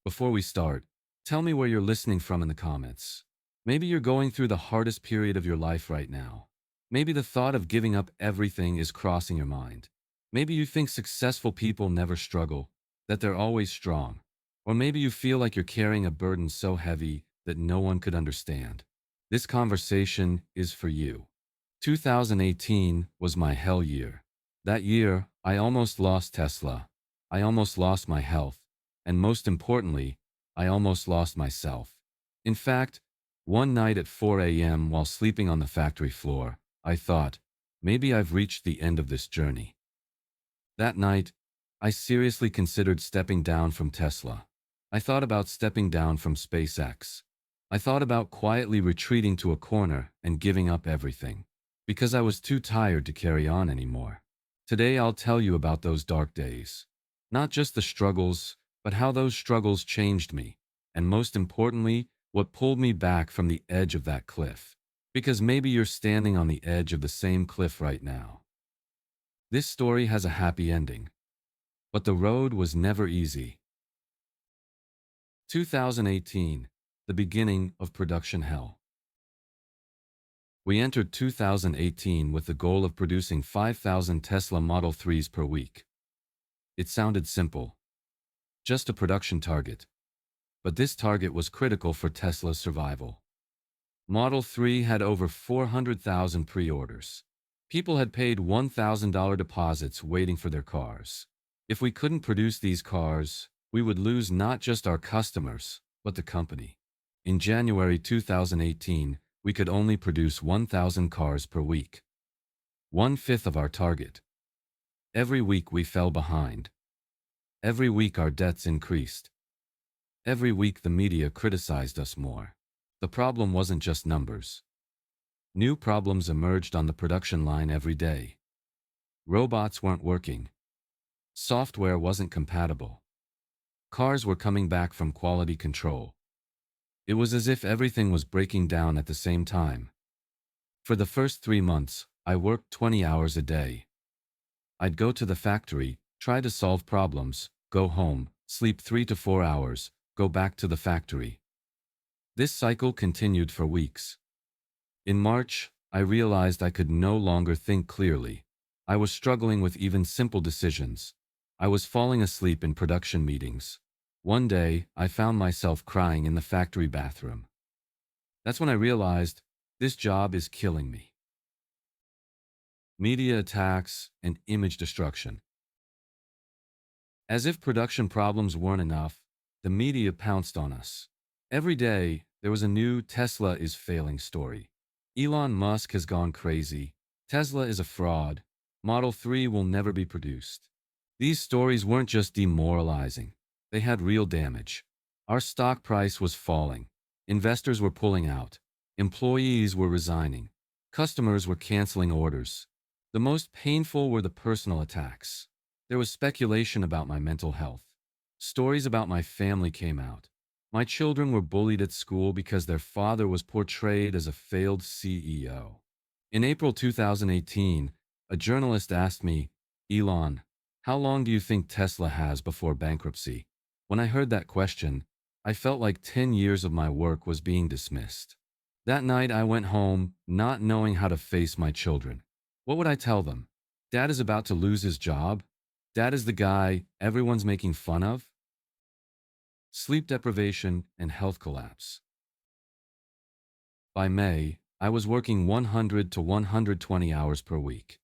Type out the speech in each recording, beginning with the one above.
Before we start, tell me where you're listening from in the comments. Maybe you're going through the hardest period of your life right now. Maybe the thought of giving up everything is crossing your mind. Maybe you think successful people never struggle, that they're always strong. Or maybe you feel like you're carrying a burden so heavy that no one could understand. This conversation is for you. 2018 was my hell year. That year, I almost lost Tesla. I almost lost my health. And most importantly, I almost lost myself. In fact, one night at 4 a.m. while sleeping on the factory floor, I thought, maybe I've reached the end of this journey. That night, I seriously considered stepping down from Tesla. I thought about stepping down from SpaceX. I thought about quietly retreating to a corner and giving up everything, because I was too tired to carry on anymore. Today I'll tell you about those dark days. Not just the struggles, but how those struggles changed me, and most importantly, what pulled me back from the edge of that cliff. Because maybe you're standing on the edge of the same cliff right now. This story has a happy ending, but the road was never easy. 2018, the beginning of production hell. We entered 2018 with the goal of producing 5,000 Tesla Model 3s per week. It sounded simple, just a production target. But this target was critical for Tesla's survival. Model 3 had over 400,000 pre-orders. People had paid $1,000 deposits waiting for their cars. If we couldn't produce these cars, we would lose not just our customers, but the company. In January 2018, we could only produce 1,000 cars per week. 1/5 of our target. Every week we fell behind. Every week our debts increased. Every week the media criticized us more. The problem wasn't just numbers. New problems emerged on the production line every day. Robots weren't working. Software wasn't compatible. Cars were coming back from quality control. It was as if everything was breaking down at the same time. For the first 3 months, I worked 20 hours a day. I'd go to the factory, try to solve problems, go home, sleep 3 to 4 hours, go back to the factory. This cycle continued for weeks. In March, I realized I could no longer think clearly. I was struggling with even simple decisions. I was falling asleep in production meetings. One day, I found myself crying in the factory bathroom. That's when I realized, this job is killing me. Media attacks and image destruction. As if production problems weren't enough, the media pounced on us. Every day, there was a new Tesla is failing story. Elon Musk has gone crazy. Tesla is a fraud. Model 3 will never be produced. These stories weren't just demoralizing. They had real damage. Our stock price was falling. Investors were pulling out. Employees were resigning. Customers were canceling orders. The most painful were the personal attacks. There was speculation about my mental health. Stories about my family came out. My children were bullied at school because their father was portrayed as a failed CEO. In April 2018, a journalist asked me, "Elon, how long do you think Tesla has before bankruptcy?" When I heard that question, I felt like 10 years of my work was being dismissed. That night I went home, not knowing how to face my children. What would I tell them? Dad is about to lose his job? Dad is the guy everyone's making fun of? Sleep deprivation and health collapse. By May, I was working 100 to 120 hours per week.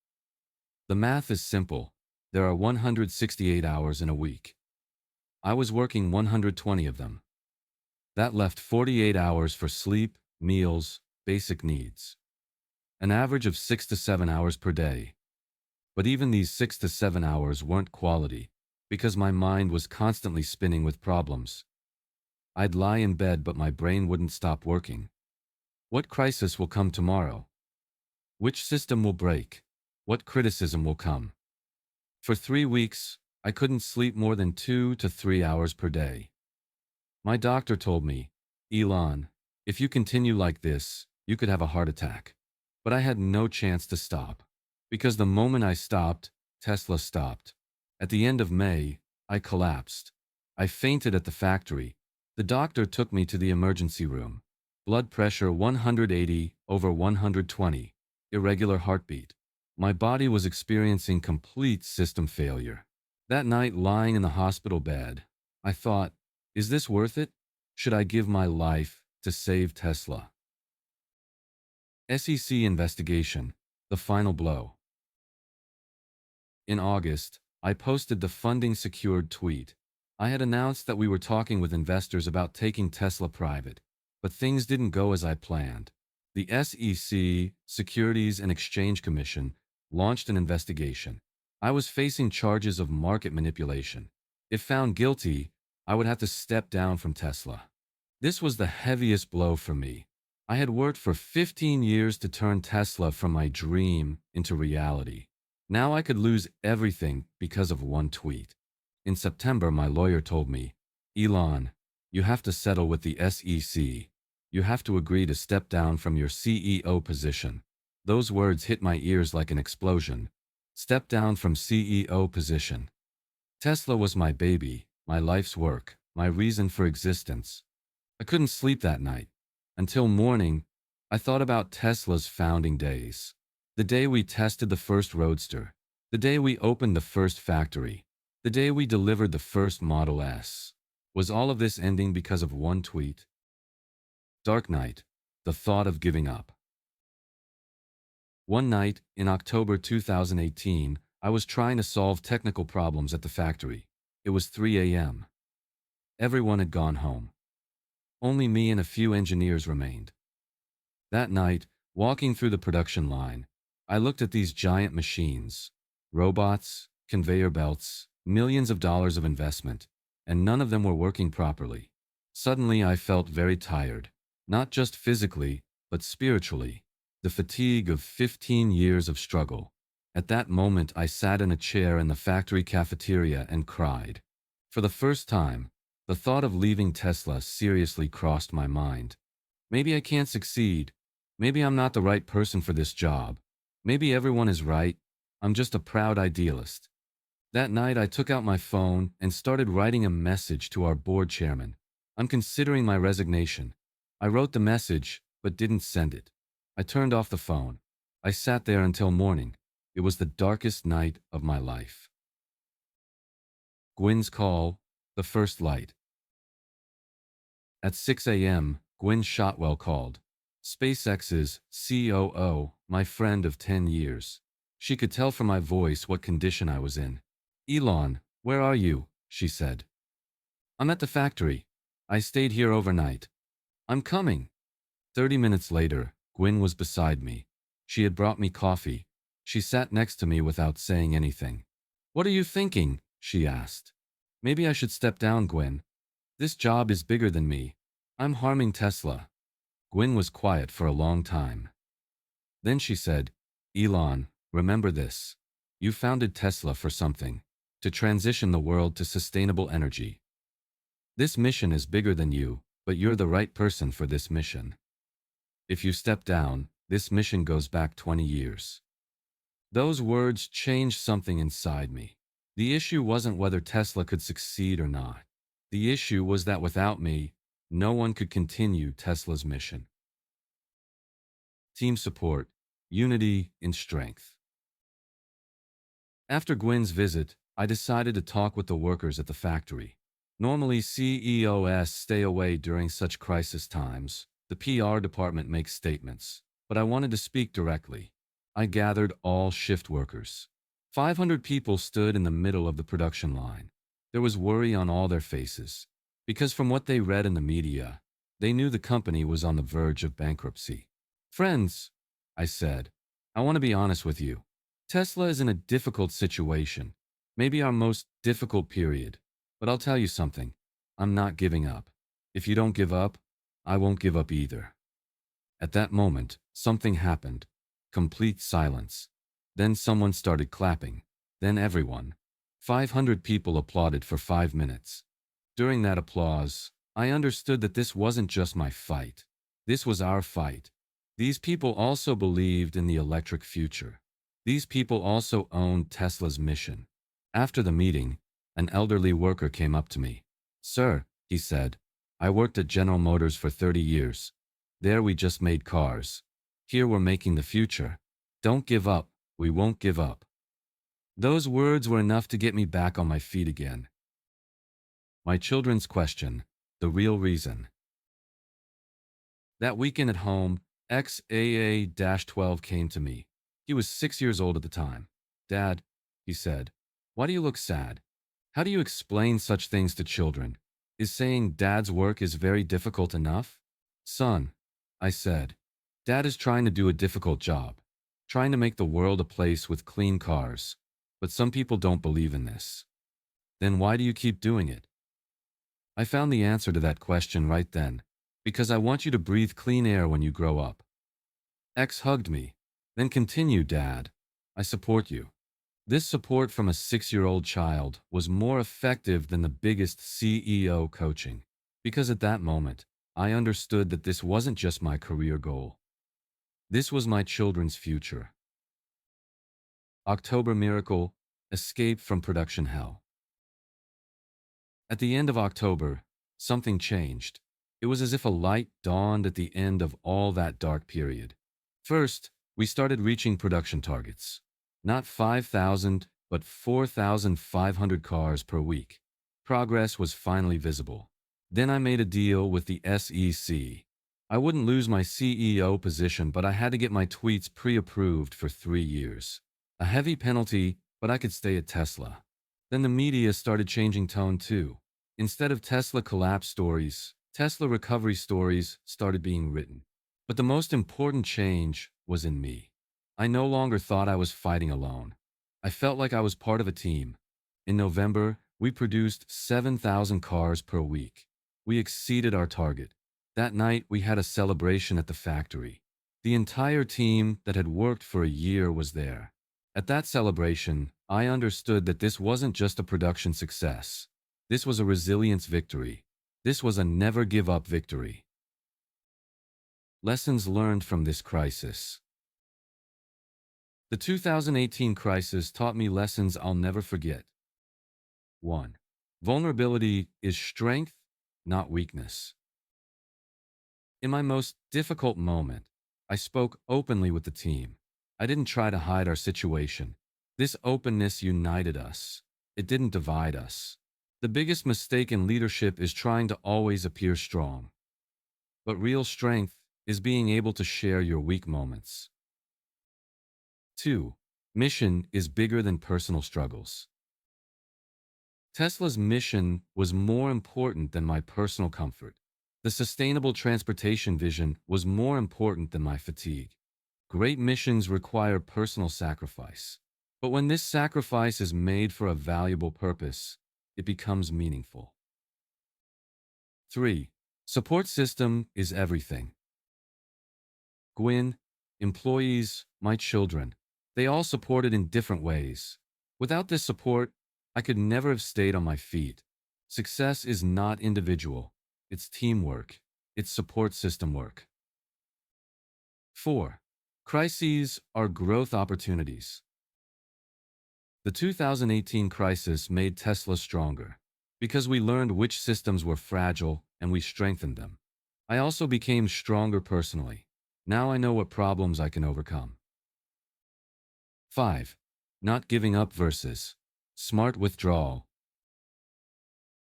The math is simple. There are 168 hours in a week. I was working 120 of them. That left 48 hours for sleep, meals, basic needs. An average of 6 to 7 hours per day. But even these 6 to 7 hours weren't quality, because my mind was constantly spinning with problems. I'd lie in bed but my brain wouldn't stop working. What crisis will come tomorrow? Which system will break? What criticism will come? For 3 weeks, I couldn't sleep more than 2 to 3 hours per day. My doctor told me, "Elon, if you continue like this, you could have a heart attack." But I had no chance to stop. Because the moment I stopped, Tesla stopped. At the end of May, I collapsed. I fainted at the factory. The doctor took me to the emergency room. Blood pressure 180 over 120. Irregular heartbeat. My body was experiencing complete system failure. That night, lying in the hospital bed, I thought, is this worth it? Should I give my life to save Tesla? SEC investigation. The final blow. In August, I posted the funding secured tweet. I had announced that we were talking with investors about taking Tesla private, but things didn't go as I planned. The SEC, Securities and Exchange Commission, launched an investigation. I was facing charges of market manipulation. If found guilty, I would have to step down from Tesla. This was the heaviest blow for me. I had worked for 15 years to turn Tesla from my dream into reality. Now I could lose everything because of one tweet. In September, my lawyer told me, Elon, you have to settle with the SEC. You have to agree to step down from your CEO position. Those words hit my ears like an explosion. Step down from CEO position. Tesla was my baby, my life's work, my reason for existence. I couldn't sleep that night. Until morning, I thought about Tesla's founding days. The day we tested the first Roadster. The day we opened the first factory. The day we delivered the first Model S. Was all of this ending because of one tweet? Dark night. The thought of giving up. One night, in October 2018, I was trying to solve technical problems at the factory. It was 3 a.m. Everyone had gone home. Only me and a few engineers remained. That night, walking through the production line, I looked at these giant machines, robots, conveyor belts, millions of dollars of investment, and none of them were working properly. Suddenly, I felt very tired, not just physically, but spiritually, the fatigue of 15 years of struggle. At that moment, I sat in a chair in the factory cafeteria and cried. For the first time, the thought of leaving Tesla seriously crossed my mind. Maybe I can't succeed. Maybe I'm not the right person for this job. Maybe everyone is right. I'm just a proud idealist. That night, I took out my phone and started writing a message to our board chairman. I'm considering my resignation. I wrote the message, but didn't send it. I turned off the phone. I sat there until morning. It was the darkest night of my life. Gwynne's call, the first light. At 6 a.m., Gwynne Shotwell called. SpaceX's COO, my friend of 10 years. She could tell from my voice what condition I was in. Elon, where are you? She said. I'm at the factory. I stayed here overnight. I'm coming. 30 minutes later, Gwynne was beside me. She had brought me coffee. She sat next to me without saying anything. What are you thinking? She asked. Maybe I should step down, Gwynne. This job is bigger than me. I'm harming Tesla. Gwynne was quiet for a long time. Then she said, Elon, remember this. You founded Tesla for something, to transition the world to sustainable energy. This mission is bigger than you, but you're the right person for this mission. If you step down, this mission goes back 20 years. Those words changed something inside me. The issue wasn't whether Tesla could succeed or not. The issue was that without me, no one could continue Tesla's mission. Team support, unity in strength. After Gwynne's visit, I decided to talk with the workers at the factory. Normally, CEOs stay away during such crisis times. The PR department makes statements, but I wanted to speak directly. I gathered all shift workers. 500 people stood in the middle of the production line. There was worry on all their faces, because from what they read in the media, they knew the company was on the verge of bankruptcy. Friends, I said, I want to be honest with you. Tesla is in a difficult situation, maybe our most difficult period, but I'll tell you something. I'm not giving up. If you don't give up, I won't give up either. At that moment, something happened. Complete silence. Then someone started clapping. Then everyone. 500 people applauded for 5 minutes. During that applause, I understood that this wasn't just my fight. This was our fight. These people also believed in the electric future. These people also owned Tesla's mission. After the meeting, an elderly worker came up to me. Sir, he said, I worked at General Motors for 30 years. There we just made cars. Here we're making the future. Don't give up. We won't give up. Those words were enough to get me back on my feet again. My children's question, the real reason. That weekend at home, XAA-12 came to me. He was 6 years old at the time. Dad, he said, why do you look sad? How do you explain such things to children? Is saying Dad's work is very difficult enough? Son, I said, Dad is trying to do a difficult job, trying to make the world a place with clean cars. But some people don't believe in this. Then why do you keep doing it? I found the answer to that question right then, because I want you to breathe clean air when you grow up. X hugged me, then continued, Dad, I support you. This support from a 6-year-old child was more effective than the biggest CEO coaching, because at that moment, I understood that this wasn't just my career goal. This was my children's future. October miracle, escape from production hell. At the end of October, something changed. It was as if a light dawned at the end of all that dark period. First, we started reaching production targets. Not 5,000, but 4,500 cars per week. Progress was finally visible. Then I made a deal with the SEC. I wouldn't lose my CEO position, but I had to get my tweets pre-approved for 3 years. A heavy penalty, but I could stay at Tesla. Then the media started changing tone too. Instead of Tesla collapse stories, Tesla recovery stories started being written. But the most important change was in me. I no longer thought I was fighting alone. I felt like I was part of a team. In November, we produced 7,000 cars per week. We exceeded our target. That night, we had a celebration at the factory. The entire team that had worked for a year was there. At that celebration, I understood that this wasn't just a production success. This was a resilience victory. This was a never-give-up victory. Lessons learned from this crisis. The 2018 crisis taught me lessons I'll never forget. 1. Vulnerability is strength, not weakness. In my most difficult moment, I spoke openly with the team. I didn't try to hide our situation. This openness united us. It didn't divide us. The biggest mistake in leadership is trying to always appear strong. But real strength is being able to share your weak moments. 2. Mission is bigger than personal struggles. Tesla's mission was more important than my personal comfort. The sustainable transportation vision was more important than my fatigue. Great missions require personal sacrifice. But when this sacrifice is made for a valuable purpose, it becomes meaningful. 3. Support system is everything. Gwynne, employees, my children, they all supported in different ways. Without this support, I could never have stayed on my feet. Success is not individual. It's teamwork. It's support system work. 4. Crises are growth opportunities. The 2018 crisis made Tesla stronger because we learned which systems were fragile and we strengthened them. I also became stronger personally. Now I know what problems I can overcome. 5. Not giving up versus smart withdrawal.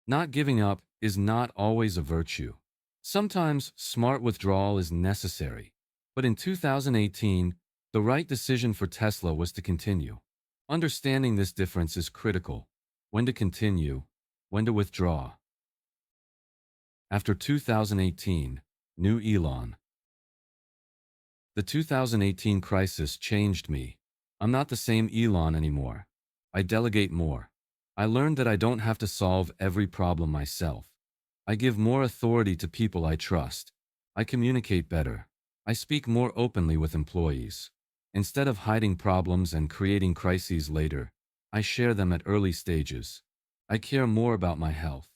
Not giving up is not always a virtue. Sometimes smart withdrawal is necessary. But in 2018, the right decision for Tesla was to continue. Understanding this difference is critical. When to continue, when to withdraw. After 2018, new Elon. The 2018 crisis changed me. I'm not the same Elon anymore. I delegate more. I learned that I don't have to solve every problem myself. I give more authority to people I trust. I communicate better. I speak more openly with employees. Instead of hiding problems and creating crises later, I share them at early stages. I care more about my health.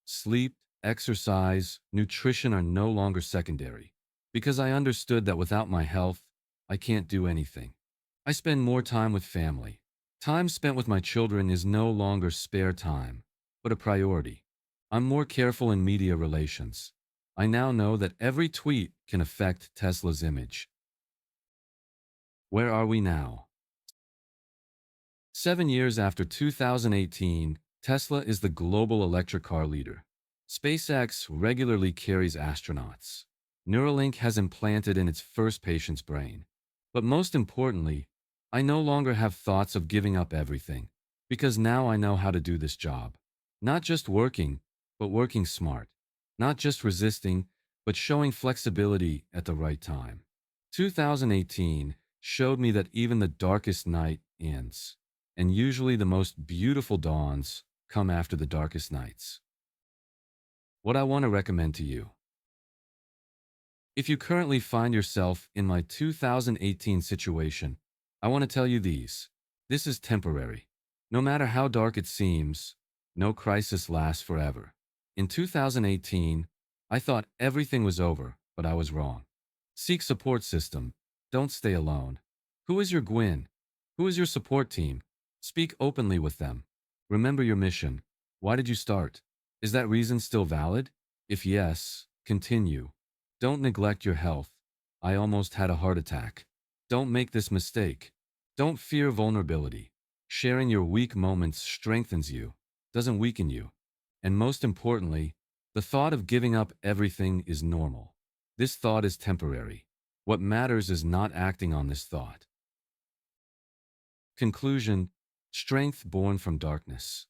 Sleep, exercise, nutrition are no longer secondary. Because I understood that without my health, I can't do anything. I spend more time with family. Time spent with my children is no longer spare time, but a priority. I'm more careful in media relations. I now know that every tweet can affect Tesla's image. Where are we now? 7 years after 2018, Tesla is the global electric car leader. SpaceX regularly carries astronauts. Neuralink has implanted in its first patient's brain. But most importantly, I no longer have thoughts of giving up everything, because now I know how to do this job. Not just working, but working smart. Not just resisting, but showing flexibility at the right time. 2018 showed me that even the darkest night ends, and usually the most beautiful dawns come after the darkest nights. What I want to recommend to you. If you currently find yourself in my 2018 situation, I want to tell you these. This is temporary. No matter how dark it seems, no crisis lasts forever. In 2018, I thought everything was over, but I was wrong. Seek support system. Don't stay alone. Who is your Gwynne? Who is your support team? Speak openly with them. Remember your mission. Why did you start? Is that reason still valid? If yes, continue. Don't neglect your health. I almost had a heart attack. Don't make this mistake. Don't fear vulnerability. Sharing your weak moments strengthens you, doesn't weaken you. And most importantly, the thought of giving up everything is normal. This thought is temporary. What matters is not acting on this thought. Conclusion: strength born from darkness.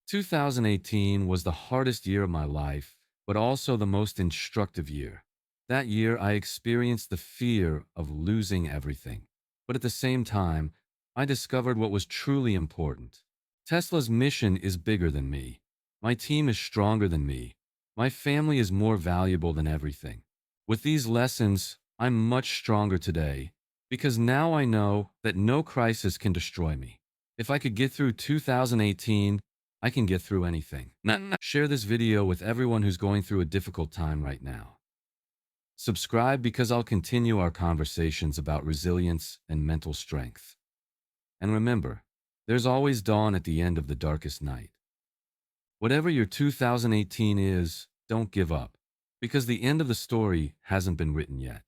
2018 was the hardest year of my life, but also the most instructive year. That year, I experienced the fear of losing everything. But at the same time, I discovered what was truly important. Tesla's mission is bigger than me. My team is stronger than me. My family is more valuable than everything. With these lessons, I'm much stronger today, because now I know that no crisis can destroy me. If I could get through 2018, I can get through anything. Share this video with everyone who's going through a difficult time right now. Subscribe because I'll continue our conversations about resilience and mental strength. And remember, there's always dawn at the end of the darkest night. Whatever your 2018 is, don't give up, because the end of the story hasn't been written yet.